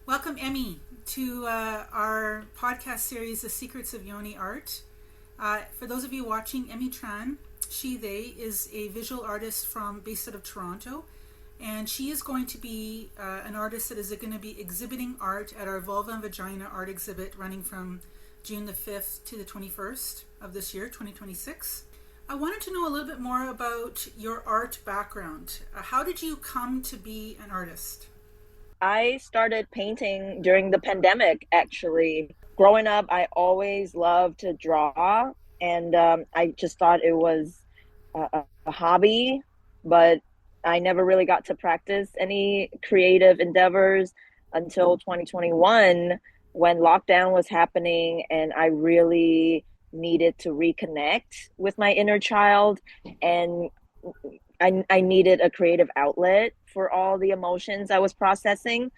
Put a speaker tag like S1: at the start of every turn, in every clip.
S1: Welcome, Emmy, to our podcast series, The Secrets of Yoni Art. For those of you watching, Emmy Tran, they is a visual artist based out of Toronto, and she is going to be an artist that is going to be exhibiting art at our Vulva and Vagina art exhibit running from June the 5th to the 21st of this year, 2026. I wanted to know a little bit more about your art background. How did you come to be an artist?
S2: I started painting during the pandemic, actually. Growing up, I always loved to draw, and I just thought it was a hobby, but I never really got to practice any creative endeavors until 2021 when lockdown was happening, and I really needed to reconnect with my inner child, and I needed a creative outlet for all the emotions I was processing.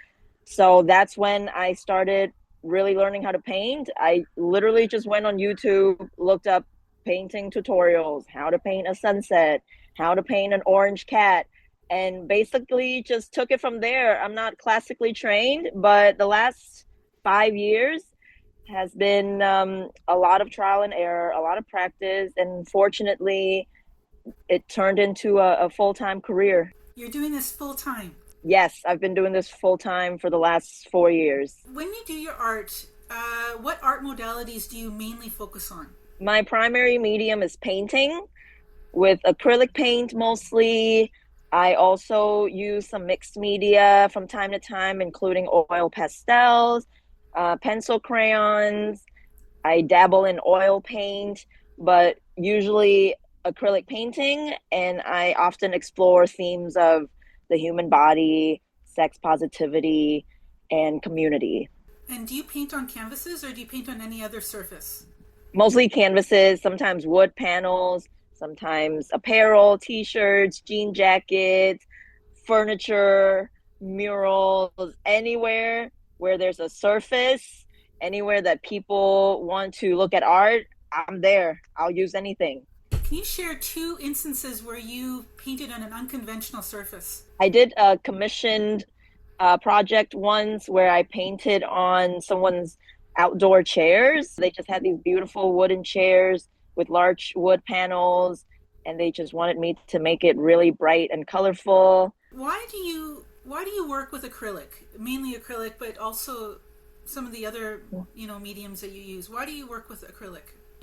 S2: So that's when I started really learning how to paint. I literally just went on YouTube, looked up painting tutorials, how to paint a sunset, how to paint an orange cat, and basically just took it from there. I'm not classically trained, but the last 5 years has been a lot of trial and error, a lot of practice, and fortunately, it turned into a full-time career.
S1: You're doing this full time.
S2: Yes, I've been doing this full-time for the last 4 years.
S1: When you do your art, what art modalities do you mainly focus on?
S2: My primary medium is painting with acrylic paint mostly. I also use some mixed media from time to time, including oil pastels, pencil crayons. I dabble in oil paint, but usually acrylic painting, and I often explore themes of the human body, sex positivity, and community.
S1: And do you paint on canvases or do you paint on any other surface?
S2: Mostly canvases, sometimes wood panels, sometimes apparel, t-shirts, jean jackets, furniture, murals, anywhere where there's a surface, anywhere that people want to look at art, I'm there. I'll use anything.
S1: Can you share two instances where you painted on an unconventional surface?
S2: I did a commissioned project once where I painted on someone's outdoor chairs. They just had these beautiful wooden chairs with large wood panels, and they just wanted me to make it really bright and colorful.
S1: Why do you work with acrylic? Mainly acrylic, but also some of the other, mediums that you use. Why do you work with acrylic?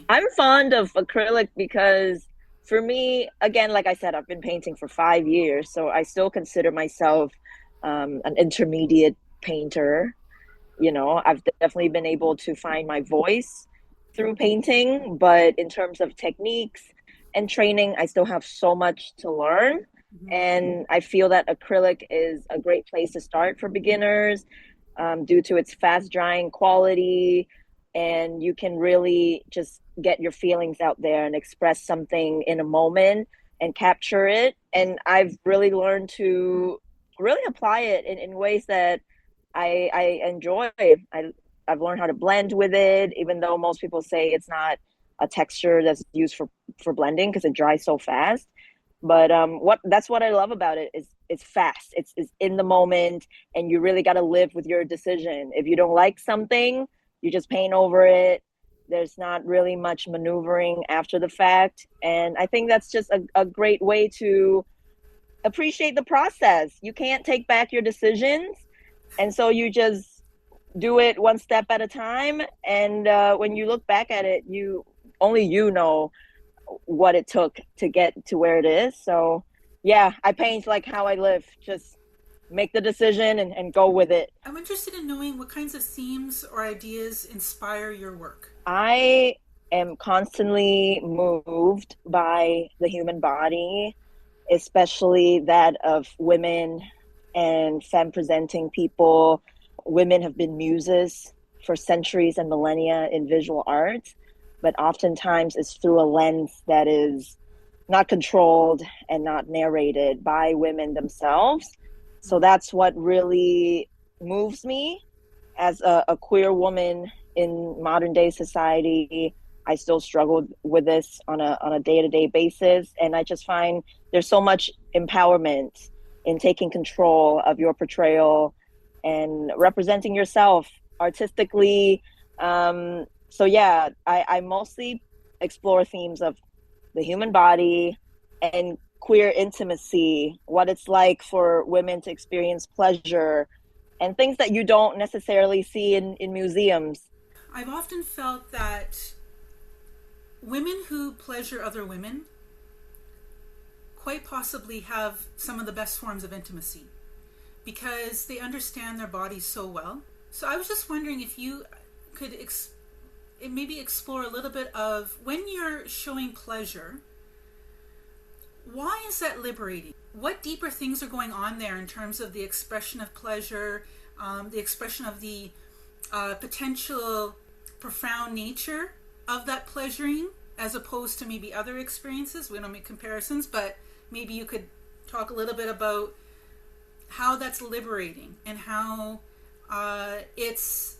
S2: I'm fond of acrylic because for me, again, like I said, I've been painting for 5 years, so I still consider myself an intermediate painter. I've definitely been able to find my voice through painting, but in terms of techniques and training, I still have so much to learn. And I feel that acrylic is a great place to start for beginners due to its fast drying quality, and you can really just get your feelings out there and express something in a moment and capture it. And I've really learned to really apply it in ways that I enjoy. I've learned how to blend with it, even though most people say it's not a texture that's used for blending because it dries so fast. But that's what I love about it is it's fast. It's in the moment, and you really got to live with your decision. If you don't like something, you just paint over it. There's not really much maneuvering after the fact. And I think that's just a great way to appreciate the process. You can't take back your decisions. And so you just do it one step at a time. And when you look back at it, only you know what it took to get to where it is. So yeah, I paint like how I live. Just make the decision and go with it.
S1: I'm interested in knowing what kinds of themes or ideas inspire your work.
S2: I am constantly moved by the human body, especially that of women and femme presenting people. Women have been muses for centuries and millennia in visual art, but oftentimes it's through a lens that is not controlled and not narrated by women themselves. So that's what really moves me as a queer woman in modern day society. I still struggle with this on a day-to-day basis. And I just find there's so much empowerment in taking control of your portrayal and representing yourself artistically. So yeah, I mostly explore themes of the human body and queer intimacy, what it's like for women to experience pleasure, and things that you don't necessarily see in museums.
S1: I've often felt that women who pleasure other women quite possibly have some of the best forms of intimacy because they understand their bodies so well. So I was just wondering if you could maybe explore a little bit of when you're showing pleasure, why is that liberating? What deeper things are going on there in terms of the expression of pleasure, the expression of the potential profound nature of that pleasuring as opposed to maybe other experiences? We don't make comparisons, but maybe you could talk a little bit about how that's liberating and how it's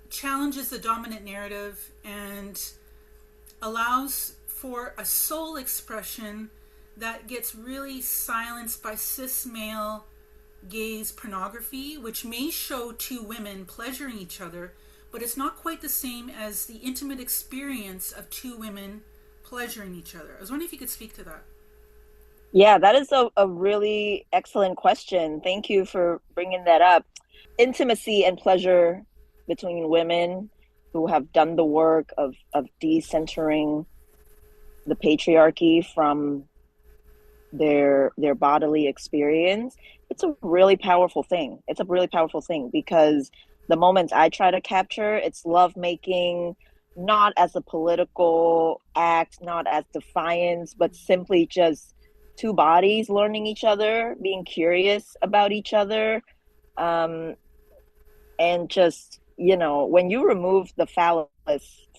S1: challenges the dominant narrative and allows for a soul expression that gets really silenced by cis male gaze pornography, which may show two women pleasuring each other, but it's not quite the same as the intimate experience of two women pleasuring each other. I was wondering if you could speak to that.
S2: Yeah, that is a really excellent question. Thank you for bringing that up. Intimacy and pleasure between women who have done the work of decentering the patriarchy from their bodily experience, it's a really powerful thing. It's a really powerful thing because the moments I try to capture, it's love making, not as a political act, not as defiance, but simply just two bodies learning each other, being curious about each other, and just, when you remove the phallus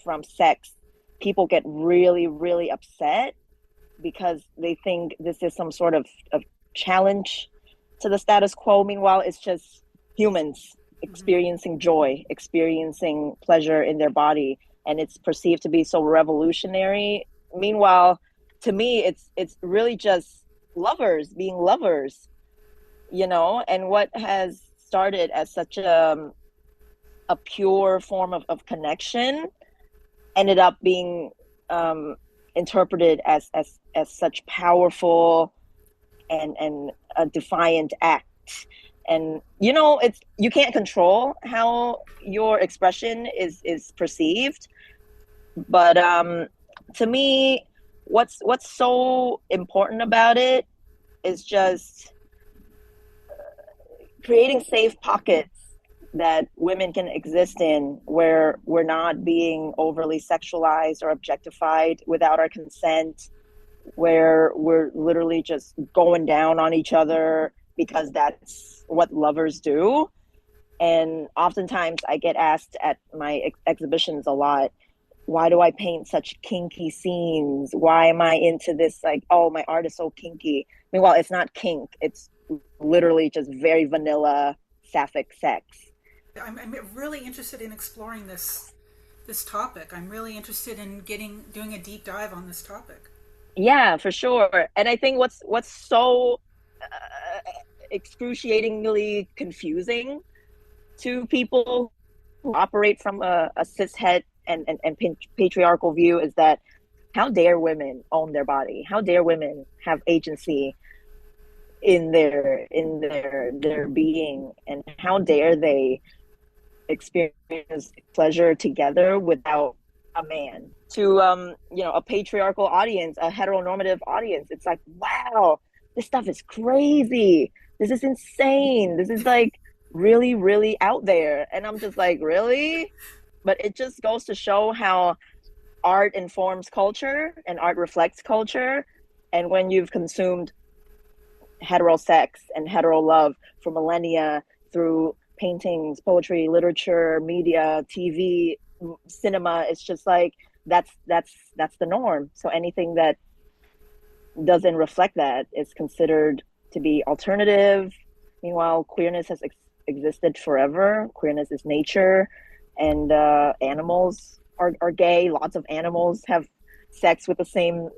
S2: from sex, people get really, really upset because they think this is some sort of challenge to the status quo. Meanwhile, it's just humans experiencing joy, experiencing pleasure in their body, and it's perceived to be so revolutionary. Meanwhile, to me, it's really just lovers being lovers, and what has started as such a pure form of connection ended up being interpreted as such powerful and a defiant act. And it's, you can't control how your expression is perceived, but to me, what's so important about it is just creating safe pockets that women can exist in, where we're not being overly sexualized or objectified without our consent, where we're literally just going down on each other because that's what lovers do. And oftentimes I get asked at my exhibitions a lot, why do I paint such kinky scenes? Why am I into this? Like, oh, my art is so kinky. Meanwhile, it's not kink. It's literally just very vanilla sapphic sex.
S1: I'm really interested in exploring this topic. I'm really interested in doing a deep dive on this topic.
S2: Yeah, for sure. And I think what's so excruciatingly confusing to people who operate from a cishet and patriarchal view is that how dare women own their body? How dare women have agency in their being? And how dare they experience pleasure together without a man? To a patriarchal audience, a heteronormative audience, it's like, wow, this stuff is crazy, this is insane, this is like really, really out there. And I'm just like, really? But it just goes to show how art informs culture and art reflects culture. And when you've consumed hetero sex and hetero love for millennia through paintings, poetry, literature, media, TV, cinema, it's just like that's the norm. So anything that doesn't reflect that is considered to be alternative. Meanwhile, queerness has existed forever. Queerness is nature, and animals are gay. Lots of animals have sex with the same,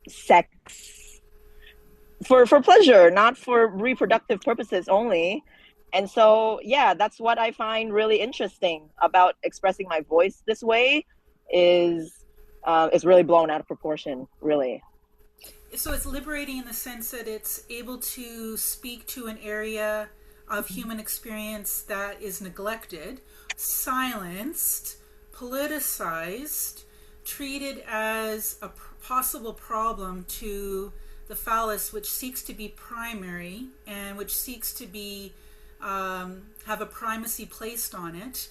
S2: sex for pleasure, not for reproductive purposes only. And so, yeah, that's what I find really interesting about expressing my voice this way is really blown out of proportion, really.
S1: So it's liberating in the sense that it's able to speak to an area of human experience that is neglected, silenced, politicized, treated as a possible problem to the phallus, which seeks to be primary and which seeks to be have a primacy placed on it,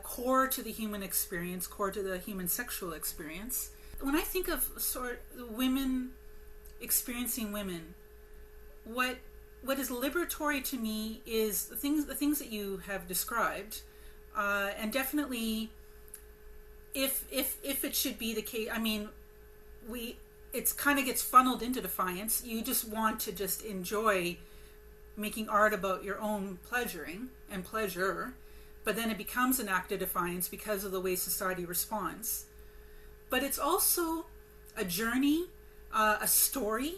S1: core to the human experience, core to the human sexual experience. When I think of sort of women experiencing women, what is liberatory to me is the things that you have described, and definitely if it should be the case, I mean, it's kind of gets funneled into defiance. You just want to just enjoy making art about your own pleasuring and pleasure, but then it becomes an act of defiance because of the way society responds. But it's also a journey, a story,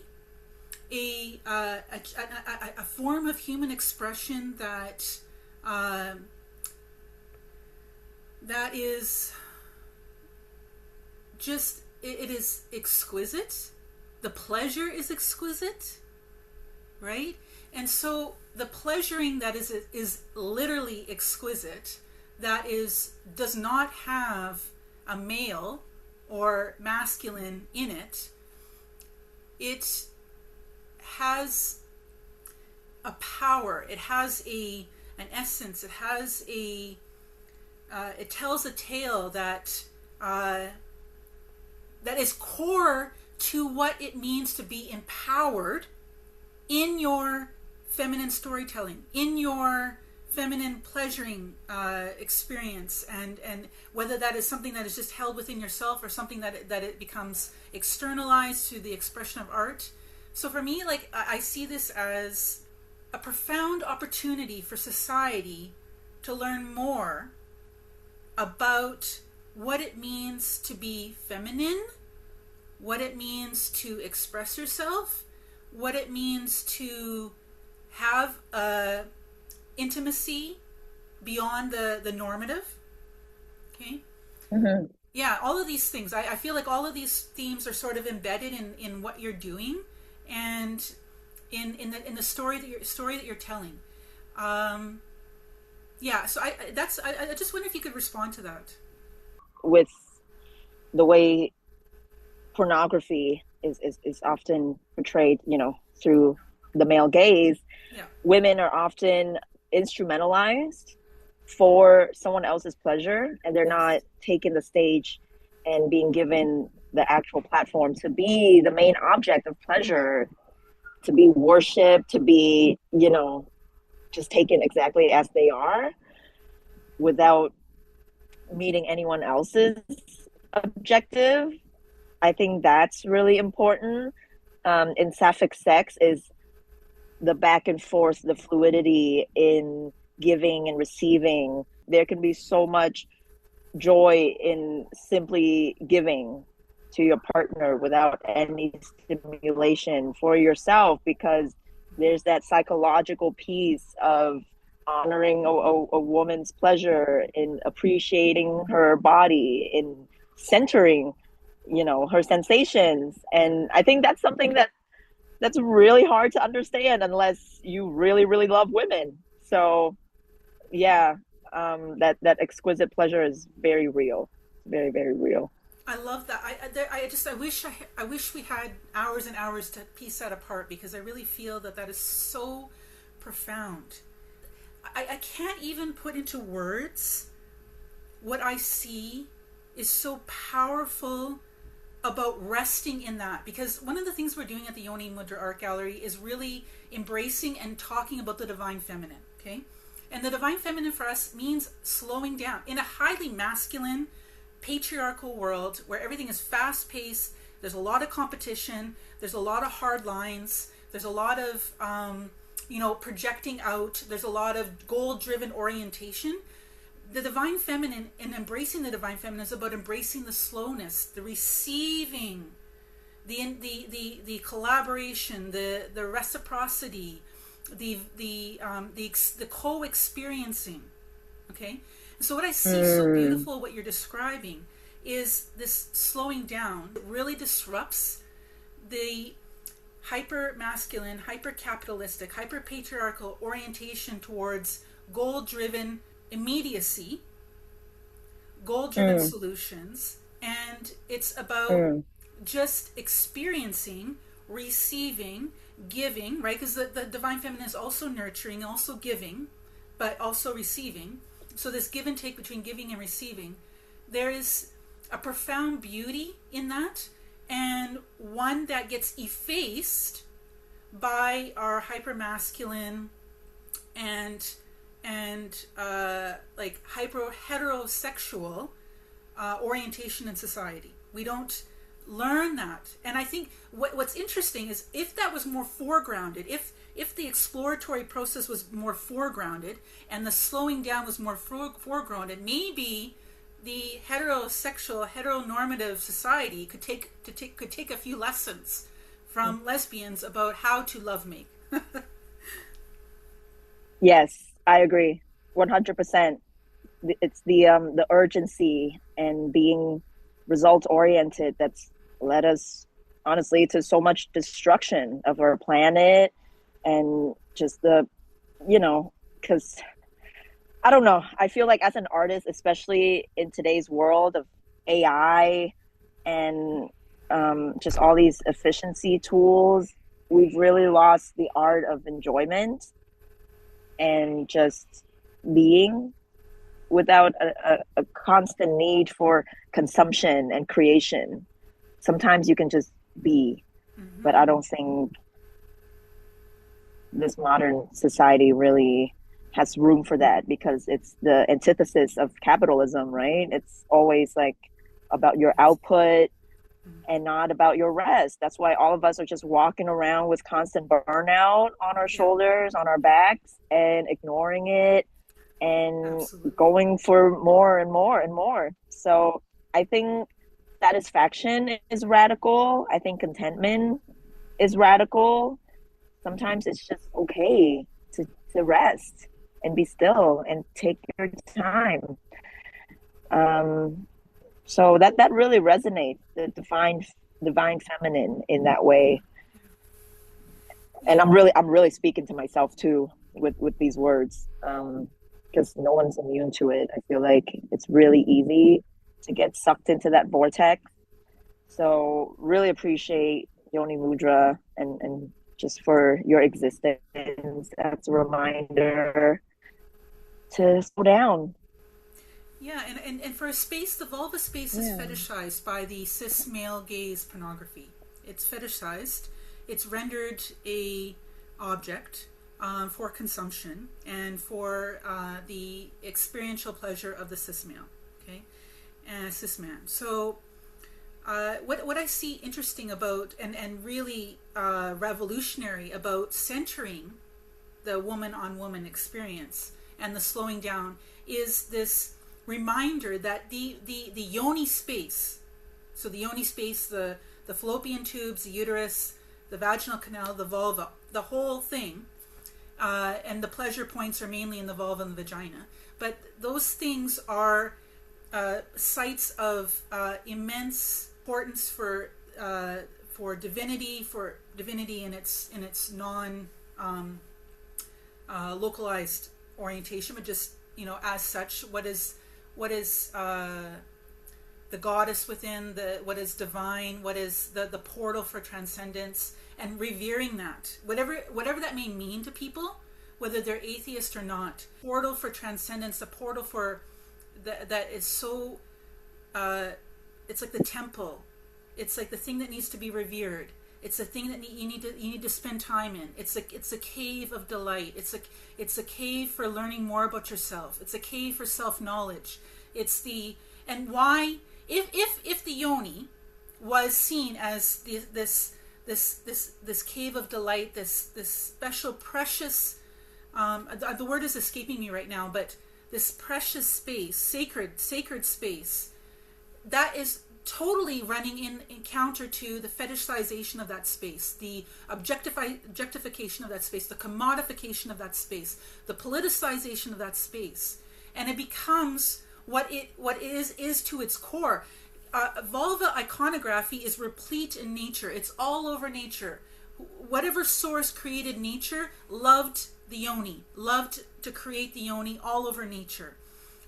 S1: a form of human expression that is just, it is exquisite. The pleasure is exquisite, right? And so the pleasuring that is literally exquisite, that does not have a male or masculine in it. It has a power. It has an essence. It has it tells a tale that is core to what it means to be empowered in your feminine storytelling, in your feminine pleasuring experience, and whether that is something that is just held within yourself or something that it becomes externalized through the expression of art. So for me, like, I see this as a profound opportunity for society to learn more about what it means to be feminine, what it means to express yourself, what it means to have intimacy beyond the normative. Okay.
S2: Mm-hmm.
S1: Yeah, all of these things. I feel like all of these themes are sort of embedded in what you're doing, and in the story that you're telling. Yeah. So I just wonder if you could respond to that.
S2: With the way pornography is often portrayed, through the male gaze,
S1: Yeah.
S2: women are often instrumentalized for someone else's pleasure, and they're not taking the stage and being given the actual platform to be the main object of pleasure, to be worshipped, to be, just taken exactly as they are without meeting anyone else's objective. I think that's really important. In sapphic sex is the back and forth, the fluidity in giving and receiving. There can be so much joy in simply giving to your partner without any stimulation for yourself, because there's that psychological piece of honoring a woman's pleasure, in appreciating her body, in centering, her sensations. And I think that's something that's really hard to understand unless you really, really love women. So yeah, that exquisite pleasure is very real, very, very real.
S1: I love that. I wish we had hours and hours to piece that apart, because I really feel that is so profound. I can't even put into words what I see is so powerful about resting in that, because one of the things we're doing at the Yoni Mudra Art Gallery is really embracing and talking about the divine feminine. Okay, and the divine feminine for us means slowing down in a highly masculine, patriarchal world where everything is fast paced. There's a lot of competition, there's a lot of hard lines, there's a lot of projecting out, there's a lot of goal driven orientation. The divine feminine, and embracing the divine feminine, is about embracing the slowness, the receiving, the collaboration, the reciprocity, the co-experiencing. Okay, so what I see so beautiful, what you're describing, is this slowing down really disrupts the hyper masculine, hyper capitalistic, hyper patriarchal orientation towards goal driven immediacy, goal driven solutions, and it's about just experiencing, receiving, giving, right? Because the divine feminine is also nurturing, also giving, but also receiving. So this give and take between giving and receiving, there is a profound beauty in that, and one that gets effaced by our hypermasculine and like hyper heterosexual orientation in society. We don't learn that. And I think what's interesting is if that was more foregrounded, if the exploratory process was more foregrounded and the slowing down was more foregrounded, maybe the heterosexual, heteronormative society could take a few lessons from lesbians about how to love make.
S2: Yes, I agree, 100%. It's the urgency and being result oriented that's led us, honestly, to so much destruction of our planet, and just because I don't know, I feel like as an artist, especially in today's world of AI and just all these efficiency tools, we've really lost the art of enjoyment and just being, without a constant need for consumption and creation. Sometimes you can just be, but I don't think this modern society really has room for that, because it's the antithesis of capitalism, right? It's always like about your output and not about your rest. That's why all of us are just walking around with constant burnout on our shoulders, on our backs, and ignoring it and going for more and more and more. So I think satisfaction is radical. I think contentment is radical. Sometimes it's just okay to rest and be still and take your time. So that really resonates, the divine feminine in that way. And I'm really speaking to myself too with these words. Because no one's immune to it. I feel like it's really easy to get sucked into that vortex. So really appreciate Yoni Mudra and just for your existence as a reminder to slow down.
S1: Yeah, and for a space, the vulva space is fetishized by the cis male gaze pornography. It's fetishized. It's rendered a object for consumption and for the experiential pleasure of the cis male, okay, and cis man. So what I see interesting about and really revolutionary about centering the woman on woman experience and the slowing down is this reminder that the yoni space, so the yoni space, the fallopian tubes, the uterus, the vaginal canal, the vulva, the whole thing. And the pleasure points are mainly in the vulva and the vagina. But those things are sites of immense importance for divinity in its non localized orientation, but just as such, what is the goddess within, what is divine, what is the portal for transcendence, and revering that, whatever that may mean to people, whether they're atheist or not. Portal for transcendence, the portal for that is so it's like the temple. It's like the thing that needs to be revered. It's the thing that you need to spend time in. It's a cave of delight. It's a cave for learning more about yourself. It's a cave for self-knowledge. And why, if the yoni was seen as this cave of delight, this special precious, the word is escaping me right now, but this precious space, sacred space, that is totally running in counter to the fetishization of that space, the objectification of that space, the commodification of that space, the politicization of that space, and it becomes what is to its core. Vulva iconography is replete in nature. It's all over nature. Whatever source created nature loved the yoni, loved to create the yoni all over nature.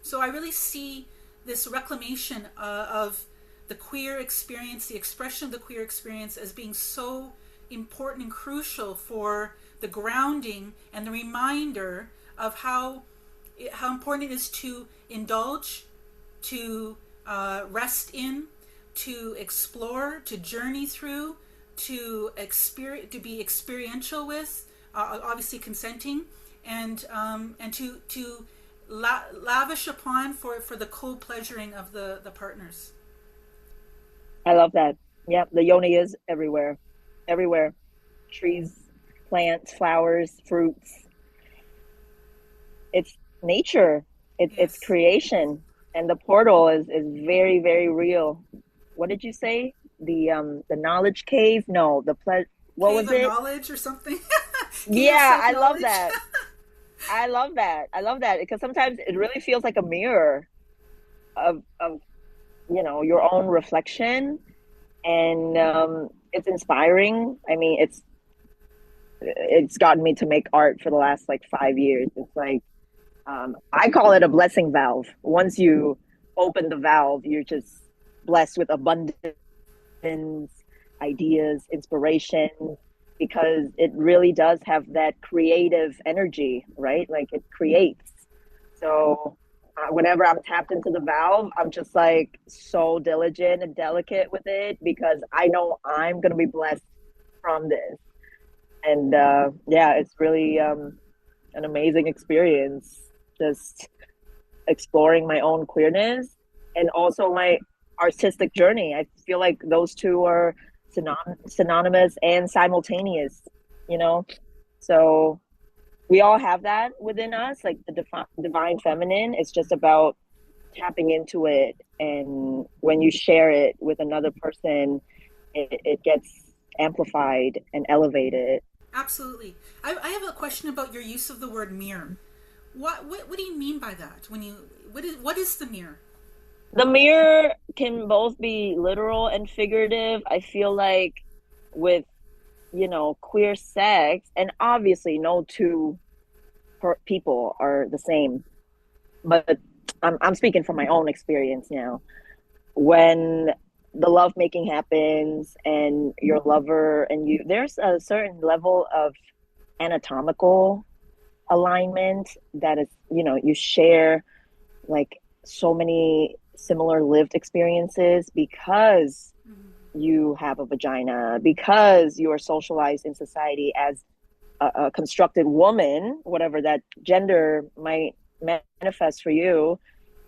S1: So I really see this reclamation of the queer experience, the expression of the queer experience, as being so important and crucial for the grounding and the reminder of how important it is to indulge, to rest in, to explore, to journey through, to be experiential with, obviously consenting, and to lavish upon for the co-pleasuring of the partners.
S2: I love that. Yeah, the yoni is everywhere. Everywhere. Trees, plants, flowers, fruits. It's nature. It's creation. And the portal is very, very real. What did you say? The knowledge cave? No, what
S1: cave
S2: was it?
S1: Knowledge or something?
S2: Yeah, I love that. I love that because sometimes it really feels like a mirror of your own reflection, and it's inspiring. I mean, it's gotten me to make art for the last like 5 years. It's like I call it a blessing valve. Once you open the valve, you're just blessed with abundance, ideas, inspiration, because it really does have that creative energy, right? Like it creates. So whenever I'm tapped into the valve, I'm just like so diligent and delicate with it because I know I'm going to be blessed from this. And yeah, it's really an amazing experience, just exploring my own queerness and also my artistic journey. I feel like those two are synonymous and simultaneous, So we all have that within us, like the divine feminine. It's just about tapping into it. And when you share it with another person, it gets amplified and elevated.
S1: Absolutely. I have a question about your use of the word mirror. What do you mean by that? What is the mirror?
S2: The mirror can both be literal and figurative. I feel like with, queer sex, and obviously no two people are the same, but I'm speaking from my own experience now. When the love making happens and your lover and you, there's a certain level of anatomical alignment that is, you share like so many similar lived experiences because you have a vagina, because you are socialized in society as a constructed woman, whatever that gender might manifest for you.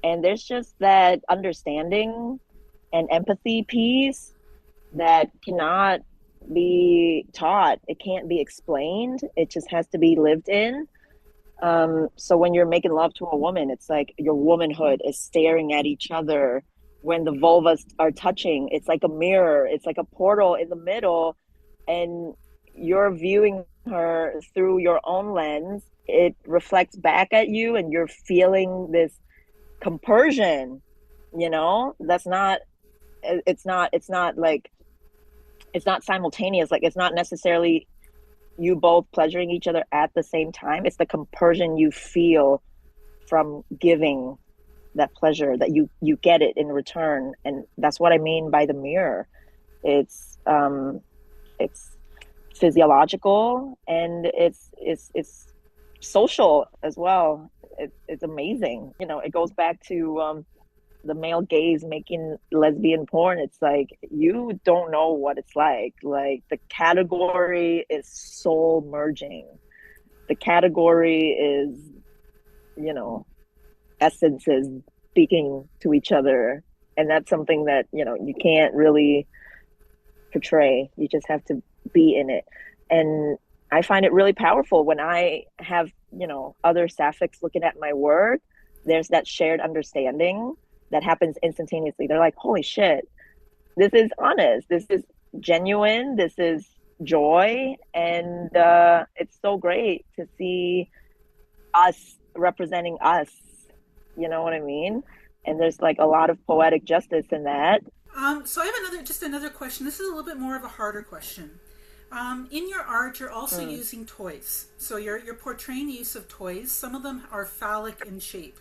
S2: And there's just that understanding and empathy piece that cannot be taught. It can't be explained. It just has to be lived in. So when you're making love to a woman, it's like your womanhood is staring at each other. When the vulvas are touching, it's like a mirror. It's like a portal in the middle, and you're viewing her through your own lens. It reflects back at you, and you're feeling this compersion. That's not. It's not like. It's not simultaneous. Like it's not necessarily you both pleasuring each other at the same time. It's the compersion you feel from giving that pleasure, that you get it in return. And that's what I mean by the mirror. It's physiological, and it's social as well. It's amazing. It goes back to the male gaze making lesbian porn. It's like, you don't know what it's like the category is soul merging. The category is, essences speaking to each other, and that's something that you can't really portray. You just have to be in it. And I find it really powerful when I have other sapphics looking at my work. There's that shared understanding that happens instantaneously. They're like, holy shit, this is honest. This is genuine. This is joy. And it's so great to see us representing us. You know what I mean? And there's like a lot of poetic justice in that.
S1: So I have another question. This is a little bit more of a harder question. In your art, you're also
S2: Mm,
S1: using toys. So you're portraying the use of toys. Some of them are phallic in shape.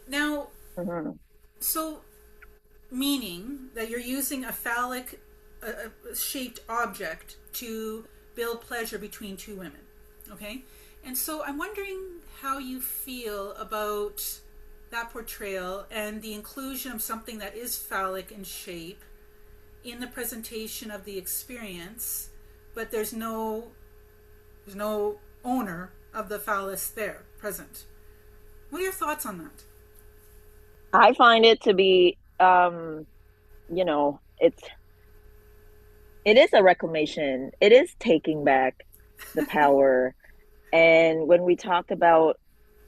S1: Now,
S2: mhm.
S1: so meaning that you're using a phallic shaped object to build pleasure between two women. Okay? And so I'm wondering how you feel about that portrayal and the inclusion of something that is phallic in shape in the presentation of the experience, but there's no owner of the phallus there present. What are your thoughts on that?
S2: I find it to be, you know, it is a reclamation. It is taking back the power. And when we talk about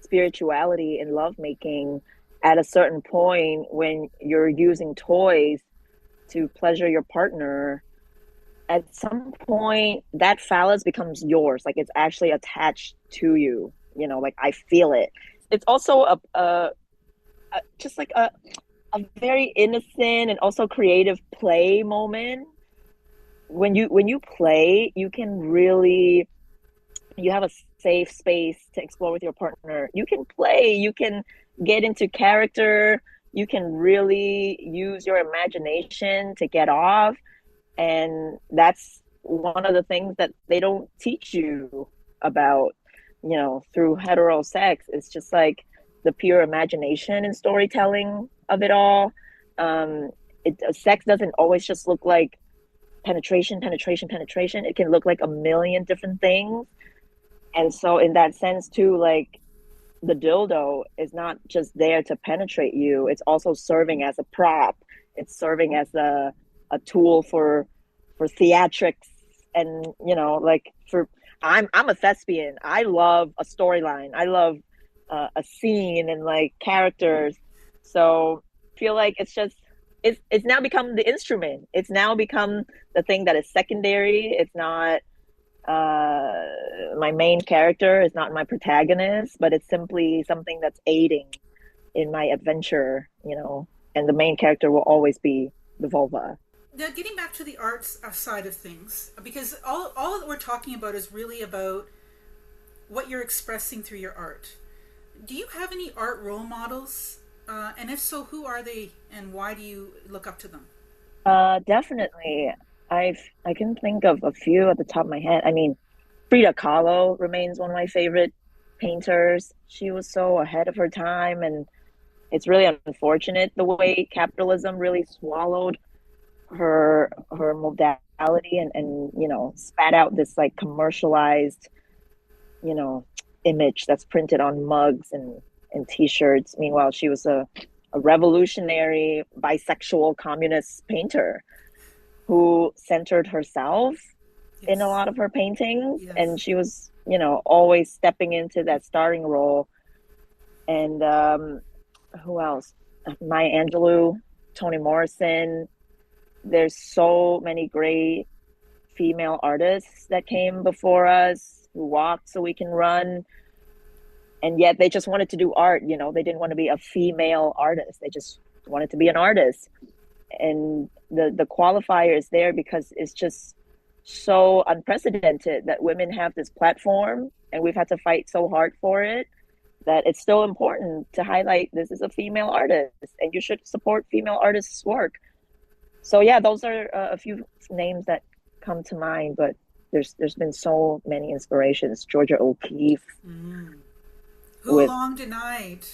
S2: spirituality and lovemaking, at a certain point, when you're using toys to pleasure your partner, at some point that phallus becomes yours. Like it's actually attached to you. You know, like I feel it. It's also a just like a very innocent and also creative play moment. When you play, you can really you have a safe space to explore with your partner. You can play, you can get into character, you can really use your imagination to get off. And that's one of the things that they don't teach you about, through hetero sex. It's just like the pure imagination and storytelling of it all. Um, sex doesn't always just look like penetration, penetration, penetration. It can look like a million different things. And so in that sense too, like the dildo is not just there to penetrate you, it's also serving as a prop. It's serving as a tool for theatrics. And like for I'm a thespian. I love a storyline. I love a scene and like characters. So I feel like it's now become the instrument. It's now become the thing that is secondary. It's not uh my main character, is not my protagonist, but it's simply something that's aiding in my adventure, and the main character will always be the vulva.
S1: Now, getting back to the arts side of things, because all that we're talking about is really about what you're expressing through your art. Do you have any art role models? And if so, who are they and why do you look up to them?
S2: Definitely. I can think of a few at the top of my head. I mean, Frida Kahlo remains one of my favorite painters. She was so ahead of her time, and it's really unfortunate the way capitalism really swallowed her modality, and spat out this like commercialized, you know image that's printed on mugs and t-shirts. Meanwhile, she was a revolutionary bisexual communist painter who centered herself in a
S1: Yes.
S2: lot of her paintings, and
S1: Yes.
S2: she was always stepping into that starring role. And who else? Maya Angelou, Toni Morrison. There's so many great female artists that came before us who walked so we can run, and yet they just wanted to do art. They didn't want to be a female artist, they just wanted to be an artist. And the qualifier is there because it's just so unprecedented that women have this platform, and we've had to fight so hard for it, that it's still important to highlight this is a female artist and you should support female artists' work. So yeah, those are a few names that come to mind, but there's been so many inspirations. Georgia O'Keeffe
S1: Mm. Who
S2: with
S1: long denied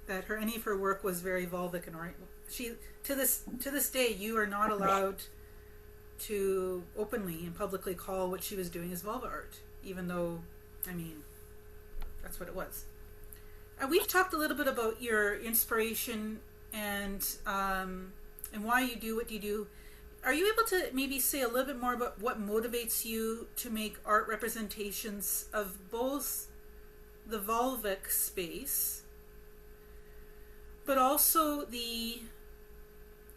S1: that any of her work was very vulvic and right? She to this day, you are not allowed to openly and publicly call what she was doing as vulva art, even though, I mean, that's what it was. We've talked a little bit about your inspiration and why you do what you do. Are you able to maybe say a little bit more about what motivates you to make art representations of both the vulvic space, but also the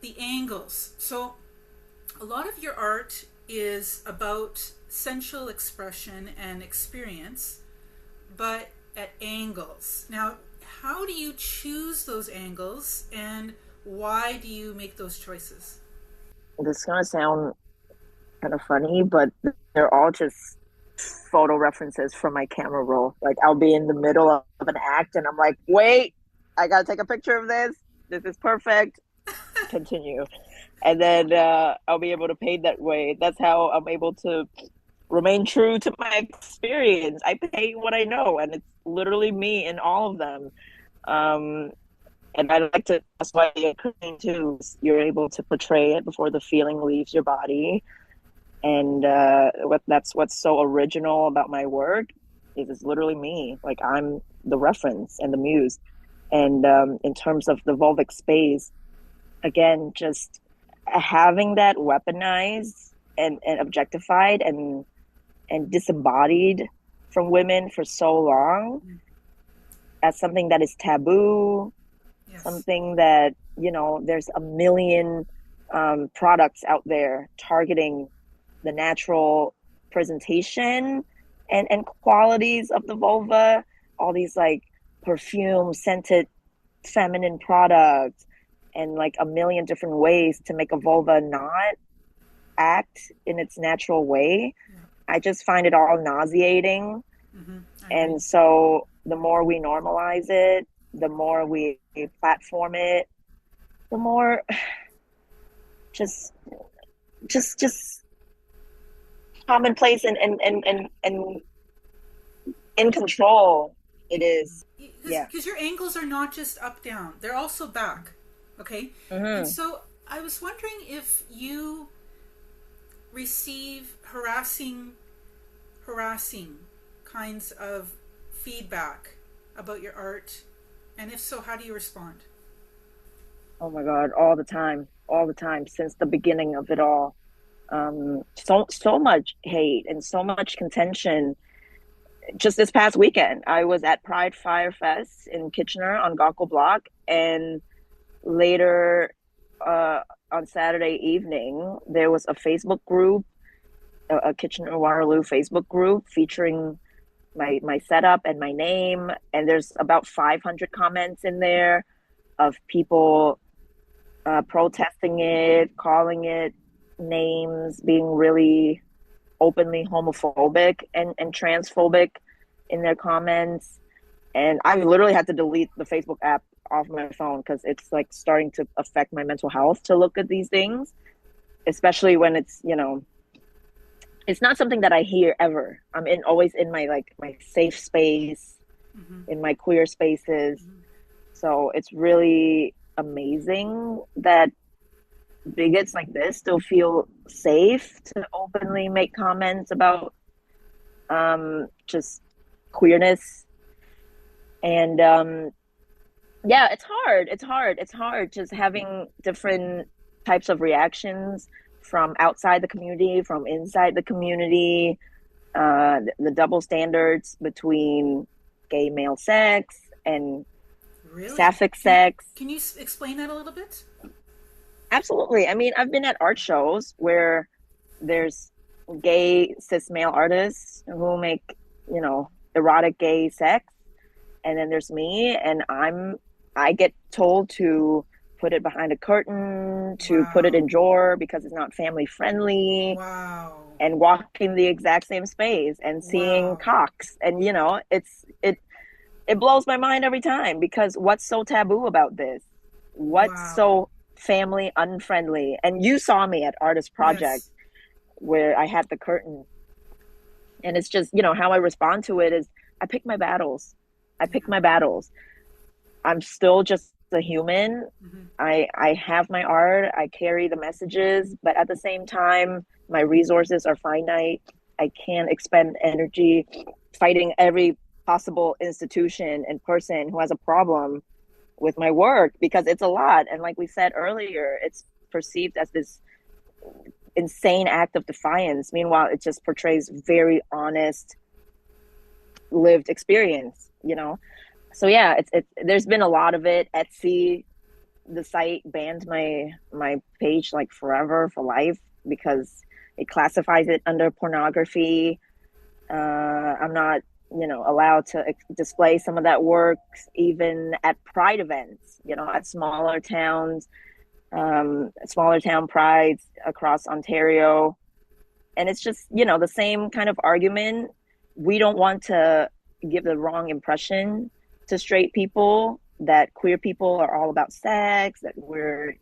S1: the angles. So a lot of your art is about sensual expression and experience, but at angles. Now, how do you choose those angles, and why do you make those choices?
S2: This is gonna sound kind of funny, but they're all just photo references from my camera roll. Like I'll be in the middle of an act and I'm like, wait, I gotta take a picture of this. This is perfect. Continue. And then I'll be able to paint that way. That's how I'm able to remain true to my experience. I paint what I know, and it's literally me in all of them. Um, and I like to, that's why you're painting too. You're able to portray it before the feeling leaves your body. And that's what's so original about my work is it's literally me. Like I'm the reference and the muse. And in terms of the vulvic space, again, just having that weaponized and objectified and disembodied from women for so long as something that is taboo,
S1: Yes.
S2: something that, you know, there's a million products out there targeting the natural presentation and qualities of the vulva, all these like perfume scented feminine products and like a million different ways to make a vulva not act in its natural way.
S1: Yeah.
S2: I just find it all nauseating.
S1: Mm-hmm.
S2: And so the more we normalize it, the more we platform it, the more just commonplace and in control it is. Yeah.
S1: Because your angles are not just up down, they're also back. Okay. And so I was wondering if you receive harassing kinds of feedback about your art, and if so, how do you respond?
S2: Oh my God, all the time since the beginning of it all. So much hate and so much contention. Just this past weekend, I was at Pride Fire Fest in Kitchener on Gaukel Block, and later on Saturday evening, there was a Facebook group, a Kitchener Waterloo Facebook group featuring my setup and my name, and there's about 500 comments in there of people protesting it, calling it names, being really openly homophobic and transphobic in their comments. And I literally had to delete the Facebook app off my phone because it's like starting to affect my mental health to look at these things, especially when it's, you know, it's not something that I hear ever. I'm always in my like my safe space, in my queer spaces. So it's really amazing that bigots like this still feel safe to openly make comments about just queerness. And yeah, it's hard just having different types of reactions from outside the community, from inside the community, the double standards between gay male sex and sapphic sex.
S1: Can you explain that a little bit?
S2: Absolutely. I mean, I've been at art shows where there's gay cis male artists who make, you know, erotic gay sex, and then there's me, and I get told to put it behind a curtain, to put it in drawer because it's not family friendly.
S1: Wow.
S2: And walk in the exact same space and seeing cocks, and you know, it blows my mind every time, because what's so taboo about this? What's so family unfriendly? And you saw me at Artist Project where I had the curtain, and it's just, you know, how I respond to it is I pick my battles. I'm still just a human. I have my art, I carry the messages, but at the same time my resources are finite. I can't expend energy fighting every possible institution and person who has a problem with my work, because it's a lot. And like we said earlier, it's perceived as this insane act of defiance. Meanwhile, it just portrays very honest, lived experience, you know? So yeah, it's there's been a lot of it. Etsy the site banned my page like forever for life because it classifies it under pornography. I'm not, allowed to display some of that work even at pride events, at smaller town prides across Ontario. And it's just, the same kind of argument. We don't want to give the wrong impression to straight people that queer people are all about sex, that we're,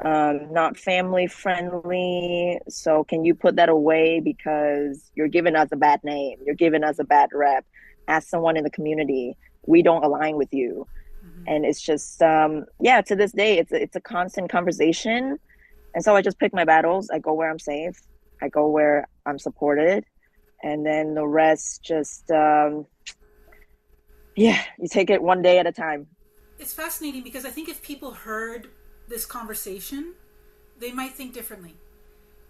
S2: not family friendly. So can you put that away because you're giving us a bad name? You're giving us a bad rep. As someone in the community, we don't align with you. Mm-hmm. And it's just, to this day, it's a constant conversation. And so I just pick my battles. I go where I'm safe. I go where I'm supported. And then the rest just, you take it one day at a time.
S1: It's fascinating because I think if people heard this conversation, they might think differently.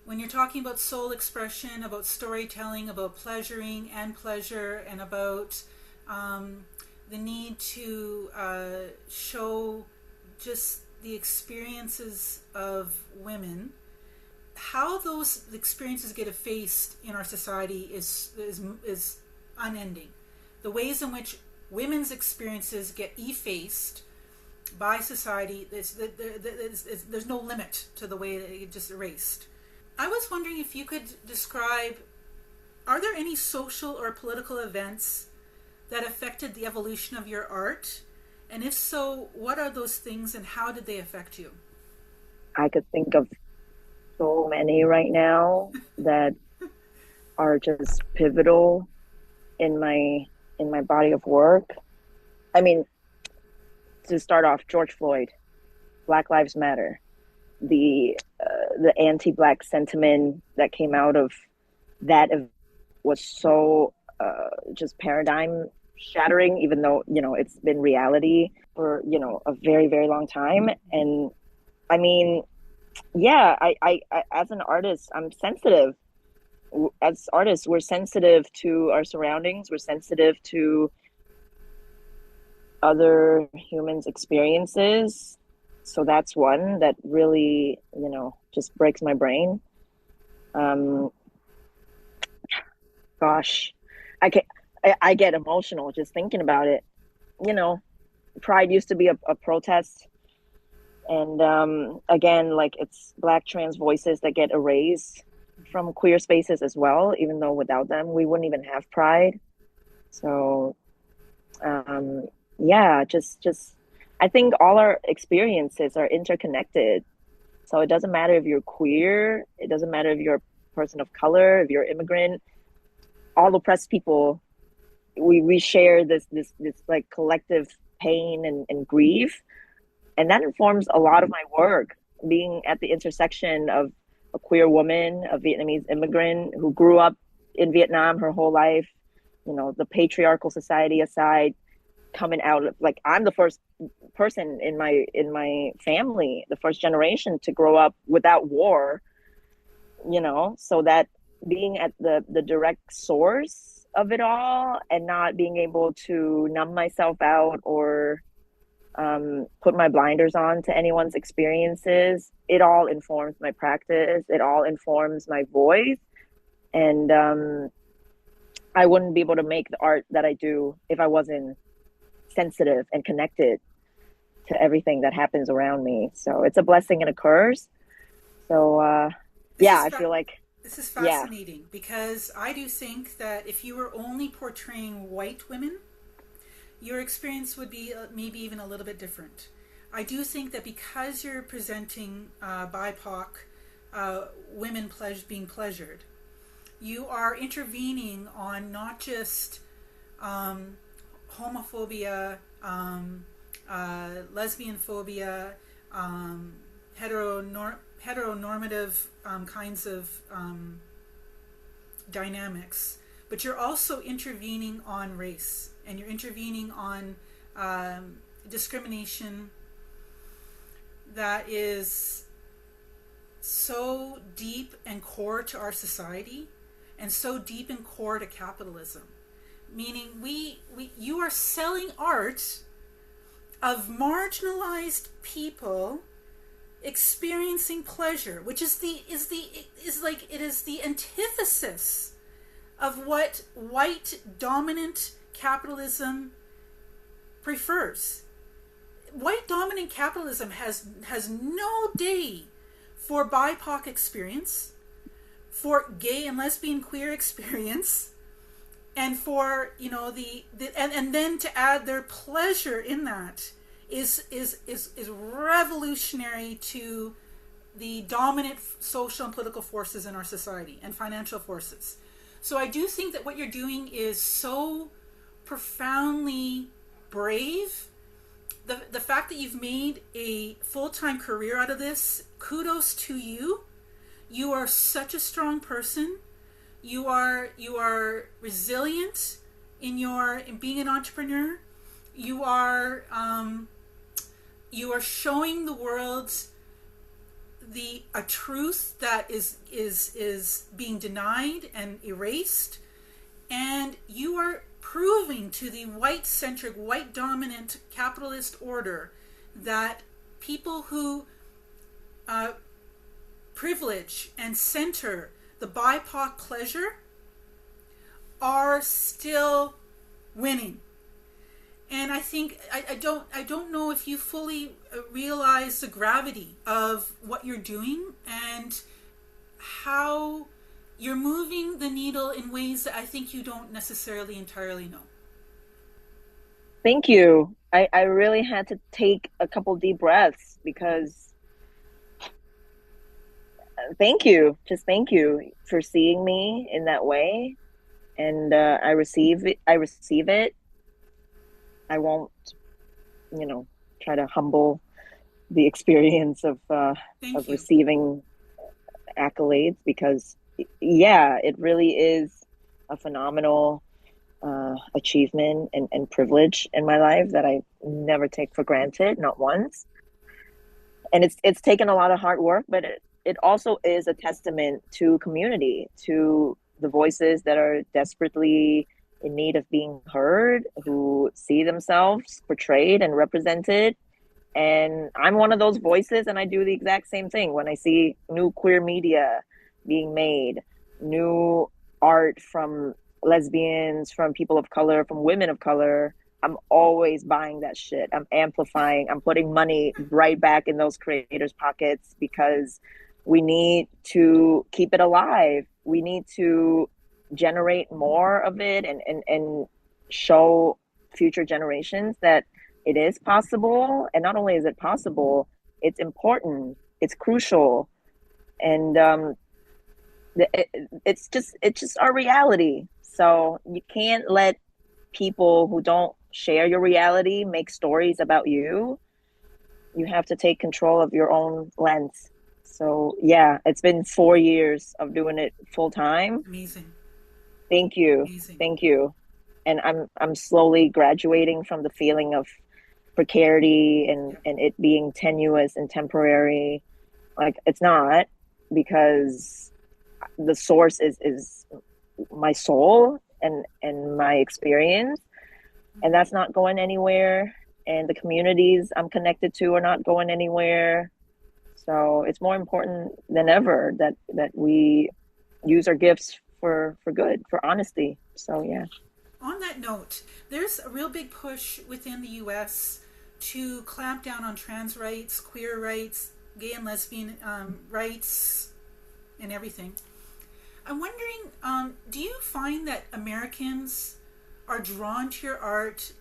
S1: When you're talking about soul expression, about storytelling, about pleasuring and pleasure, and about the need to show just the experiences of women, how those experiences get effaced in our society is unending. The ways in which women's experiences get effaced by society, there's no limit to the way that it just erased. I was wondering if you could describe, are there any social or political events that affected the evolution of your art? And if so, what are those things and how did they affect you?
S2: I could think of so many right now that are just pivotal in my body of work. I mean, to start off, George Floyd, Black Lives Matter, the anti-Black sentiment that came out of that was so just paradigm shattering, even though, it's been reality for, a very, very long time. And I mean, I as an artist, I'm sensitive. As artists, we're sensitive to our surroundings. We're sensitive to other humans' experiences. So that's one that really, just breaks my brain. Gosh, I get emotional just thinking about it. Pride used to be a protest. And again, like, it's Black trans voices that get erased from queer spaces as well, even though without them, we wouldn't even have pride. So, just I think all our experiences are interconnected. So it doesn't matter if you're queer, it doesn't matter if you're a person of color, if you're immigrant, all oppressed people, we share this like collective pain and grief. And that informs a lot of my work, being at the intersection of a queer woman, a Vietnamese immigrant who grew up in Vietnam her whole life, the patriarchal society aside, coming out of, like, I'm the first person in my family, the first generation to grow up without war, so that being at the direct source of it all and not being able to numb myself out or put my blinders on to anyone's experiences, it all informs my practice. It all informs my voice. And I wouldn't be able to make the art that I do if I wasn't sensitive and connected to everything that happens around me. So it's a blessing and a curse. So I feel like
S1: this is fascinating because I do think that if you were only portraying white women, your experience would be maybe even a little bit different. I do think that because you're presenting BIPOC women being pleasured, you are intervening on not just homophobia, lesbian phobia, heteronormative kinds of dynamics, but you're also intervening on race, and you're intervening on discrimination that is so deep and core to our society and so deep and core to capitalism. Meaning you are selling art of marginalized people experiencing pleasure, which is the antithesis of what white dominant capitalism prefers. White dominant capitalism has no day for BIPOC experience, for gay and lesbian queer experience, and for and then to add their pleasure in that is revolutionary to the dominant social and political forces in our society and financial forces. So I do think that what you're doing is so profoundly brave. The fact that you've made a full-time career out of this, kudos to you. You are such a strong person. You are resilient in being an entrepreneur. You are showing the world a truth that is being denied and erased, and you are proving to the white-centric, white-dominant capitalist order that people who privilege and center the BIPOC pleasure are still winning. And I think I don't know if you fully realize the gravity of what you're doing and how you're moving the needle in ways that I think you don't necessarily entirely know.
S2: Thank you. I really had to take a couple deep breaths because thank you. Just thank you for seeing me in that way. And I receive it. I won't, try to humble the experience of receiving accolades, because it really is a phenomenal achievement and privilege in my life that I never take for granted, not once. And it's taken a lot of hard work, but it also is a testament to community, to the voices that are desperately in need of being heard, who see themselves portrayed and represented. And I'm one of those voices, and I do the exact same thing. When I see new queer media being made, new art from lesbians, from people of color, from women of color, I'm always buying that shit. I'm amplifying, I'm putting money right back in those creators' pockets, because we need to keep it alive. We need to generate more of it and show future generations that it is possible. And not only is it possible, it's important, it's crucial. And it's just our reality. So you can't let people who don't share your reality make stories about you. You have to take control of your own lens. So it's been 4 years of doing it full time.
S1: Amazing.
S2: Thank you.
S1: Amazing.
S2: Thank you. And I'm slowly graduating from the feeling of precarity and it being tenuous and temporary. Like, it's not, because the source is my soul and my experience, and that's not going anywhere. And the communities I'm connected to are not going anywhere. So it's more important than ever that we use our gifts for good, for honesty. So
S1: On that note, there's a real big push within the US to clamp down on trans rights, queer rights, gay and lesbian rights, and everything. I'm wondering, do you find that Americans are drawn to your art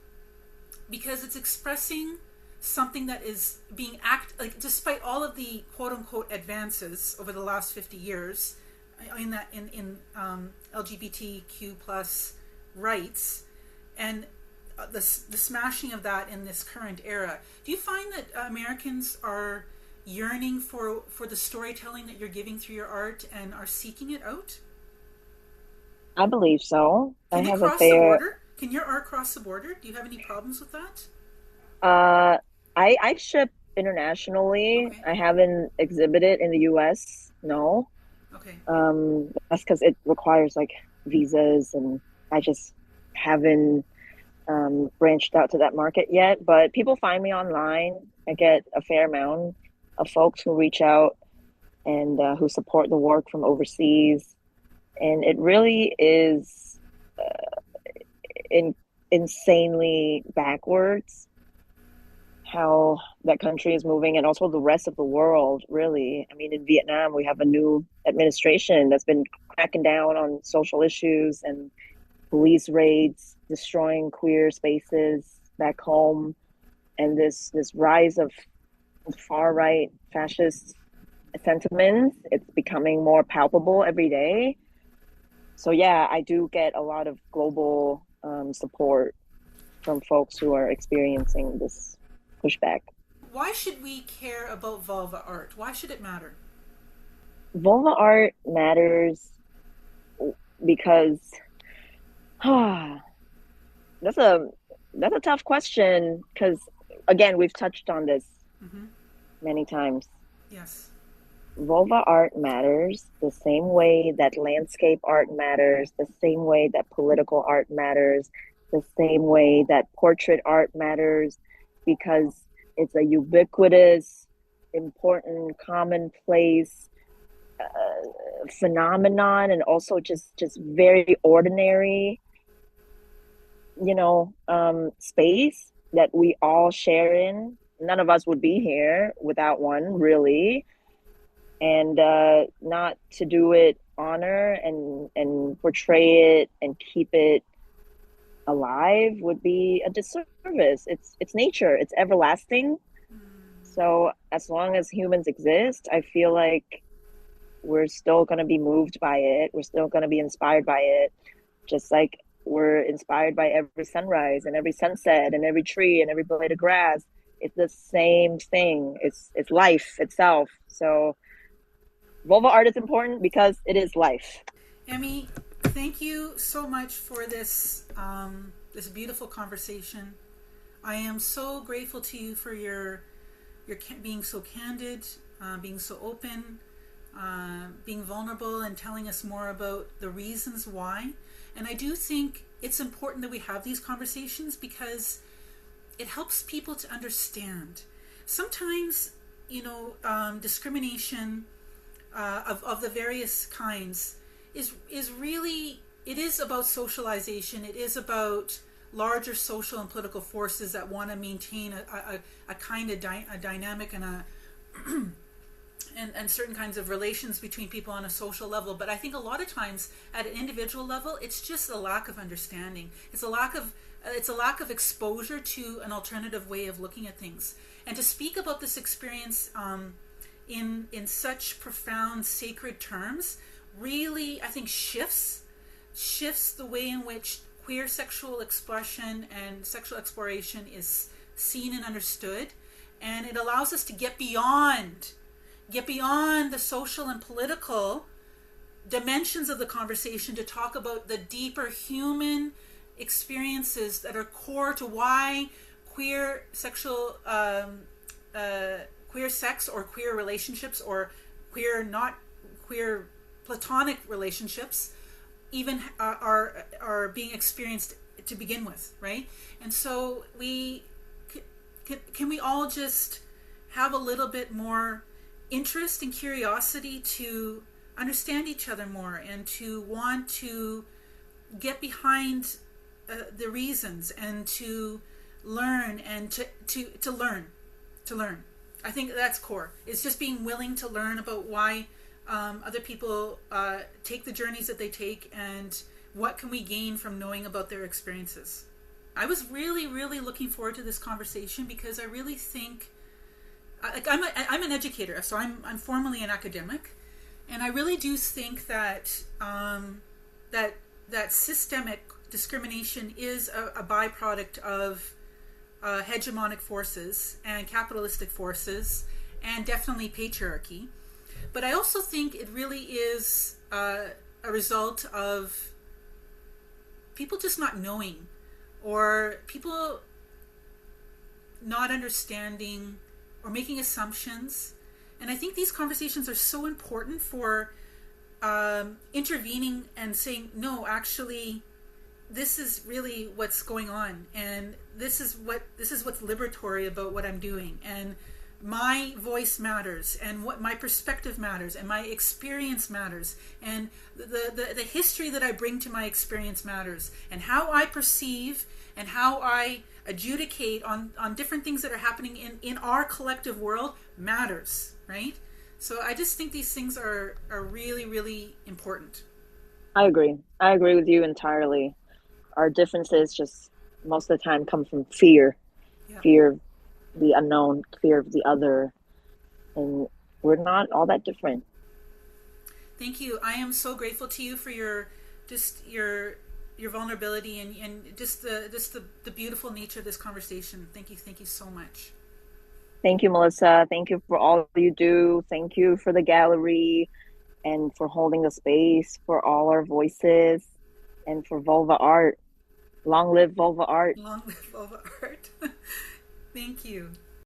S1: because it's expressing something that is being despite all of the quote-unquote advances over the last 50 years in LGBTQ plus rights, and the smashing of that in this current era, do you find that Americans are yearning for the storytelling that you're giving through your art and are seeking it out?
S2: I believe so.
S1: Can
S2: I have
S1: cross the border? Can your art cross the border? Do you have any problems with that?
S2: I ship internationally. Okay. I haven't exhibited in the US. No.
S1: Okay.
S2: That's because it requires like visas, and I just haven't branched out to that market yet, but people find me online. I get a fair amount of folks who reach out and who support the work from overseas. And it really is in, insanely backwards how that country is moving, and also the rest of the world, really. I mean, in Vietnam, we have a new administration that's been cracking down on social issues and police raids, destroying queer spaces back home, and this rise of far right fascist sentiments. It's becoming more palpable every day. So yeah, I do get a lot of global support from folks who are experiencing this pushback.
S1: Why should we care about vulva art? Why should it matter?
S2: Vulva art matters because that's a tough question, because again, we've touched on this
S1: Mm-hmm.
S2: many times.
S1: Yes.
S2: Vulva art matters the same way that landscape art matters, the same way that political art matters, the same way that portrait art matters, because it's a ubiquitous, important, commonplace phenomenon, and also just very ordinary, space that we all share in. None of us would be here without one, really. And not to do it honor and portray it and keep it alive would be a disservice. It's nature. It's everlasting. So as long as humans exist, I feel like we're still going to be moved by it. We're still going to be inspired by it, just like we're inspired by every sunrise and every sunset and every tree and every blade of grass. It's the same thing. It's life itself. So vulva art is important because it is life.
S1: Emmy, thank you so much for this this beautiful conversation. I am so grateful to you for your being so candid, being so open, being vulnerable, and telling us more about the reasons why. And I do think it's important that we have these conversations because it helps people to understand. Sometimes, discrimination of the various kinds is really, it is about socialization. It is about larger social and political forces that want to maintain a kind of a dynamic and a and certain kinds of relations between people on a social level. But I think a lot of times at an individual level, it's just a lack of understanding. It's a lack of exposure to an alternative way of looking at things. And to speak about this experience in such profound, sacred terms really, I think, shifts the way in which queer sexual expression and sexual exploration is seen and understood. And it allows us to get beyond the social and political dimensions of the conversation to talk about the deeper human experiences that are core to why queer sexual queer sex or queer relationships or not queer platonic relationships even are being experienced to begin with, right? And so can we all just have a little bit more interest and curiosity to understand each other more and to want to get behind the reasons and to learn and to learn. I think that's core. It's just being willing to learn about why other people take the journeys that they take and what can we gain from knowing about their experiences. I was really, really looking forward to this conversation because I really think, I'm an educator, so I'm formally an academic, and I really do think that that systemic discrimination is a byproduct of hegemonic forces and capitalistic forces and definitely patriarchy. But I also think it really is a result of people just not knowing or people not understanding or making assumptions. And I think these conversations are so important for intervening and saying, no, actually, this is really what's going on, and this is what's liberatory about what I'm doing, and my voice matters, and what my perspective matters, and my experience matters, and the history that I bring to my experience matters, and how I perceive and how I adjudicate on different things that are happening in our collective world matters, right? So I just think these things are really, really important.
S2: I agree. I agree with you entirely. Our differences just most of the time come from fear,
S1: Yeah.
S2: fear of the unknown, fear of the other, and we're not all that different.
S1: Thank you. I am so grateful to you for your just your vulnerability, and just the beautiful nature of this conversation. Thank you so much.
S2: Thank you, Melissa. Thank you for all you do. Thank you for the gallery and for holding the space for all our voices and for Vulva Art. Long live Vulva Art.
S1: Long live Vulva Art. Thank you.